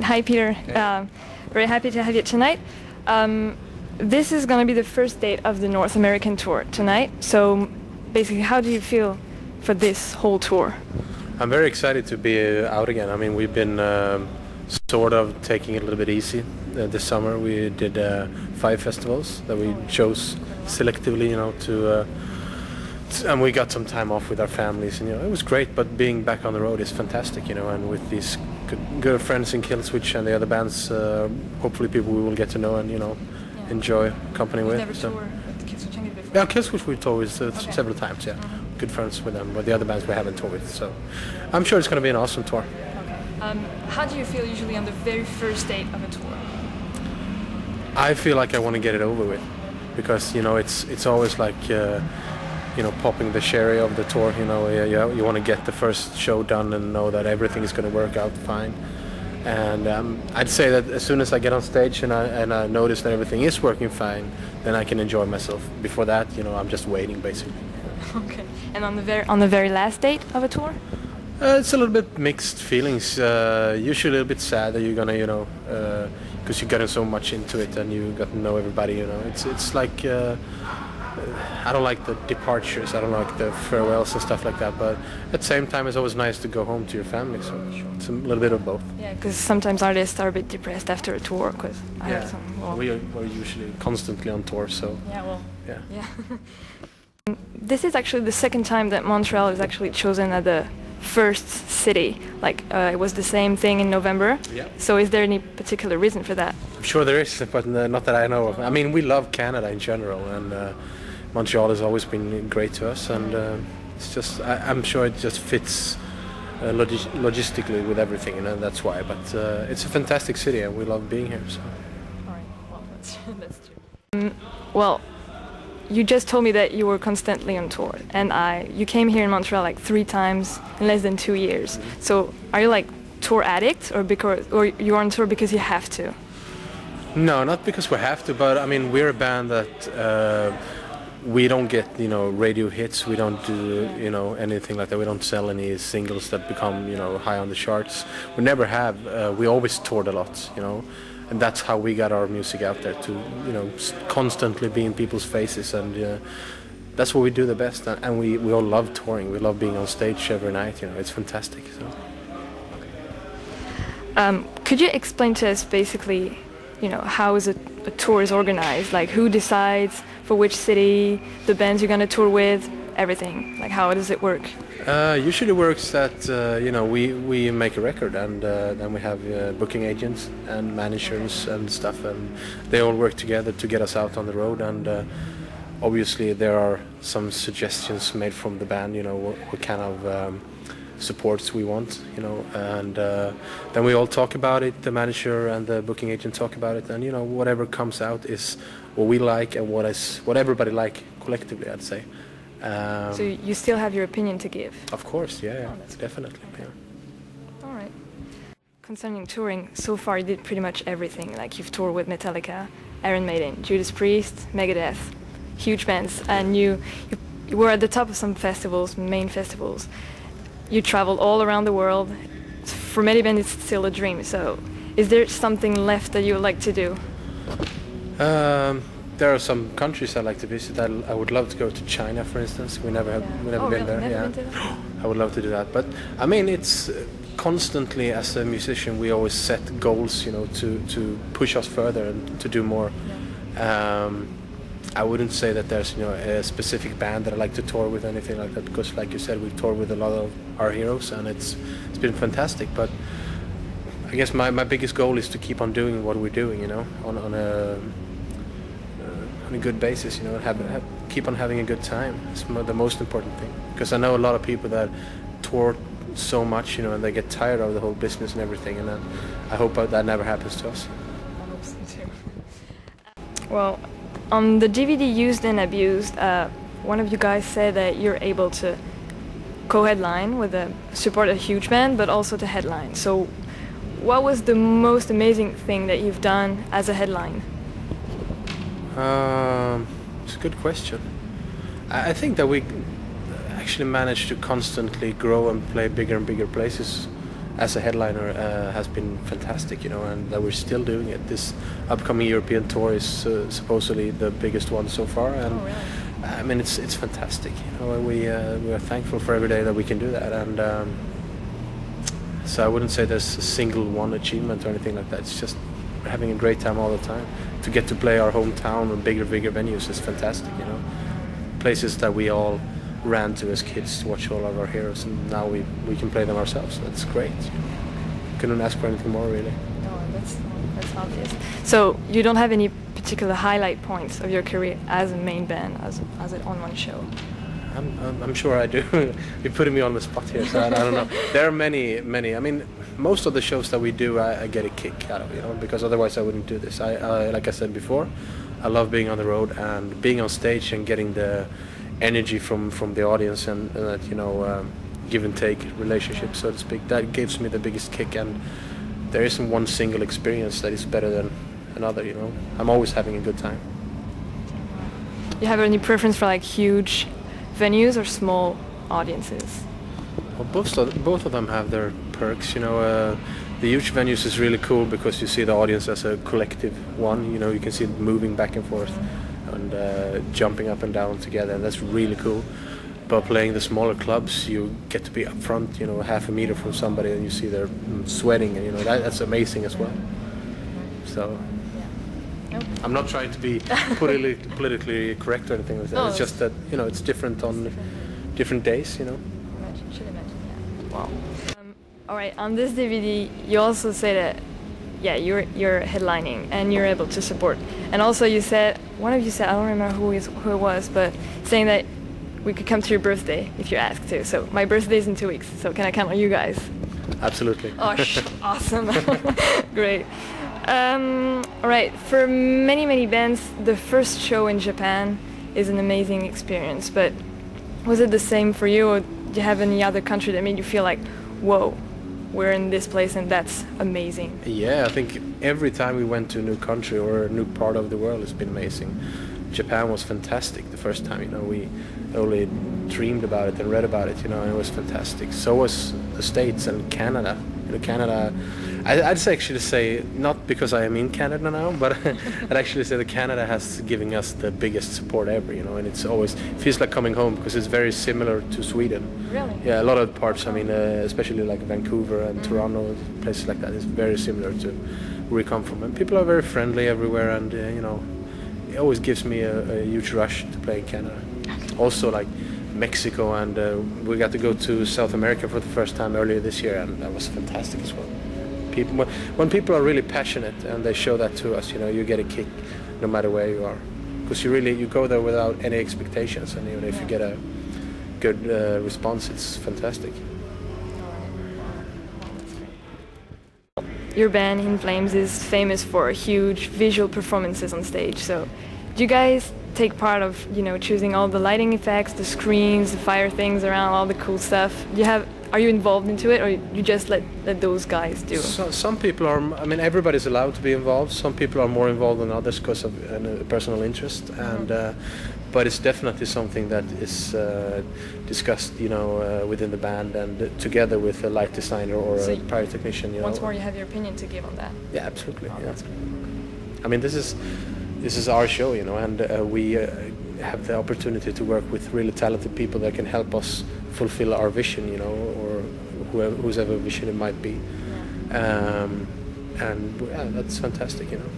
Hi, Peter. Very happy to have you tonight. This is going to be the first date of the North American tour tonight. So basically, how do you feel for this whole tour? I'm very excited to be out again. I mean, we've been sort of taking it a little bit easy this summer. We did 5 festivals that we chose selectively, you know, and we got some time off with our families, and you know, it was great. But being back on the road is fantastic, you know, and with these good friends in Killswitch and the other bands, hopefully people we will get to know and, you know, enjoy company with. Never toured with Killswitch any before? Yeah, Killswitch we've toured with several times. Yeah, good friends with them. But the other bands we haven't toured with, so I'm sure it's going to be an awesome tour. Okay. How do you feel usually on the very first date of a tour? I feel like I want to get it over with, because you know it's always like you know, popping the cherry of the tour. You know, you want to get the first show done and know that everything is going to work out fine. And I'd say that as soon as I get on stage and I notice that everything is working fine, then I can enjoy myself. Before that, you know, I'm just waiting basically. Okay. And on the very last date of a tour? It's a little bit mixed feelings. Usually a little bit sad that you're gonna, you know, because you're getting so much into it and you got to know everybody. You know, it's like I don't like the departures. I don't like the farewells and stuff like that. But at the same time, it's always nice to go home to your family. So it's a little bit of both. Yeah, because sometimes artists are a bit depressed after a tour. Because we're usually constantly on tour. So yeah. This is actually the second time that Montreal is actually chosen as the first city. Like it was the same thing in November. Yeah. So is there any particular reason for that? I'm sure there is, but not that I know of. I mean, we love Canada in general, and Montreal has always been great to us, and it's just I'm sure it just fits logistically with everything, you know. That's why. But it's a fantastic city, and we love being here. So. All right. Well, that's true. Well. You just told me that you were constantly on tour, and you came here in Montreal like 3 times in less than 2 years. So are you like tour addict, or you're on tour because you have to? No, not because we have to, but I mean, we're a band that we don't get, you know, radio hits. We don't do, you know, anything like that. We don't sell any singles that become, you know, high on the charts. We never have. We always toured a lot, you know. And that's how we got our music out there, to, you know, constantly be in people's faces, and that's what we do the best. And we all love touring. We love being on stage every night. You know, it's fantastic. So. Could you explain to us basically, you know, how is a tour is organized? Like, who decides for which city, the bands you're gonna tour with, everything? Like, how does it work? Usually works that you know, we make a record, and then we have booking agents and managers and stuff, and they all work together to get us out on the road. And obviously there are some suggestions made from the band, you know, what kind of supports we want, you know, and then we all talk about it. The manager and the booking agent talk about it, and you know, whatever comes out is what we like and what everybody like collectively, I'd say. So you still have your opinion to give? Of course, yeah, definitely. Okay. Yeah. All right. Concerning touring, so far you did pretty much everything. Like, you've toured with Metallica, Iron Maiden, Judas Priest, Megadeth, huge bands, and you were at the top of some festivals, main festivals. You traveled all around the world. For many bands, it's still a dream. So, is there something left that you would like to do? There are some countries I'd like to visit. I would love to go to China, for instance. We never been there. Never been to that? I would love to do that. But I mean, it's constantly, as a musician, we always set goals, you know, to push us further and to do more. Yeah. I wouldn't say that there's, you know, a specific band that I like to tour with, anything like that, because, like you said, we've toured with a lot of our heroes, and it's been fantastic. But I guess my biggest goal is to keep on doing what we're doing, you know, on a good basis, you know, keep on having a good time. It's the most important thing, because I know a lot of people that tour so much, you know, and they get tired of the whole business and everything, and I hope that never happens to us. I hope so too. Well, on the DVD Used and Abused, one of you guys said that you're able to co-headline with support a huge band, but also to headline. So what was the most amazing thing that you've done as a headline? It's a good question. I think that we actually managed to constantly grow and play bigger and bigger places as a headliner has been fantastic, you know, and that we're still doing it. This upcoming European tour is supposedly the biggest one so far, and Oh, really? I mean it's fantastic, you know. We are thankful for every day that we can do that, and so I wouldn't say there's a single one achievement or anything like that. It's just we're having a great time all the time. To get to play our hometown or bigger venues is fantastic, you know. Places that we all ran to as kids to watch all of our heroes, and now we can play them ourselves. That's great. Couldn't ask for anything more, really. No, that's obvious. So you don't have any particular highlight points of your career as a main band, as an on-one show? I'm sure I do. You're putting me on the spot here, so I don't know. There are many. I mean, most of the shows that we do, I get a kick out of, you know, because otherwise I wouldn't do this. I like I said before, I love being on the road and being on stage and getting the energy from the audience and that, you know, give and take relationship, so to speak. That gives me the biggest kick, and there isn't one single experience that is better than another, you know. I'm always having a good time. You have any preference for like huge venues or small audiences? Well, both of them have their perks, you know. The huge venues is really cool because you see the audience as a collective one, you know. You can see it moving back and forth and jumping up and down together, and that's really cool. But playing the smaller clubs, you get to be up front, you know, half a meter from somebody, and you see they're sweating, and you know that's amazing as well. So I'm not trying to be politically correct or anything like that. No, it's just that, you know, it's different on different days, you know. Should imagine, yeah. Wow. All right. On this DVD, you also say that, yeah, you're headlining and you're able to support. And also, you said, one of you said, I don't remember who it was, but saying that we could come to your birthday if you asked to. So my birthday is in 2 weeks. So can I count on you guys? Absolutely. Oh, awesome. Great. All right. For many bands, the first show in Japan is an amazing experience. But was it the same for you, or do you have any other country that made you feel like, whoa, we're in this place and that's amazing? Yeah, I think every time we went to a new country or a new part of the world, it's been amazing. Japan was fantastic the first time, you know. We only dreamed about it and read about it, you know, and it was fantastic. So was the States and Canada. You know, Canada, I'd actually say, not because I am in Canada now, but I'd actually say that Canada has given us the biggest support ever, you know, and it feels like coming home because it's very similar to Sweden. Really? Yeah, a lot of parts, I mean, especially like Vancouver and Toronto, places like that, is very similar to where we come from. And people are very friendly everywhere, and, you know, it always gives me a huge rush to play in Canada. Also, like Mexico, and we got to go to South America for the first time earlier this year, and that was fantastic as well. When people are really passionate and they show that to us, you know, you get a kick no matter where you are, because you go there without any expectations, and even if you get a good response, it's fantastic. Your band, In Flames, is famous for huge visual performances on stage. So, do you guys take part of, you know, choosing all the lighting effects, the screens, the fire things around, all the cool stuff? Are you involved into it, or you just let those guys do? Some people are. I mean, everybody's allowed to be involved. Some people are more involved than others because of personal interest, and but it's definitely something that is discussed, you know, within the band and together with a light designer or a pyrotechnician. You once know. more, you have your opinion to give on that. Yeah, absolutely. Oh, yeah. that's great. I mean, this is our show, you know, and we have the opportunity to work with really talented people that can help us fulfill our vision, you know, or whoever vision it might be. Yeah. And yeah, that's fantastic, you know.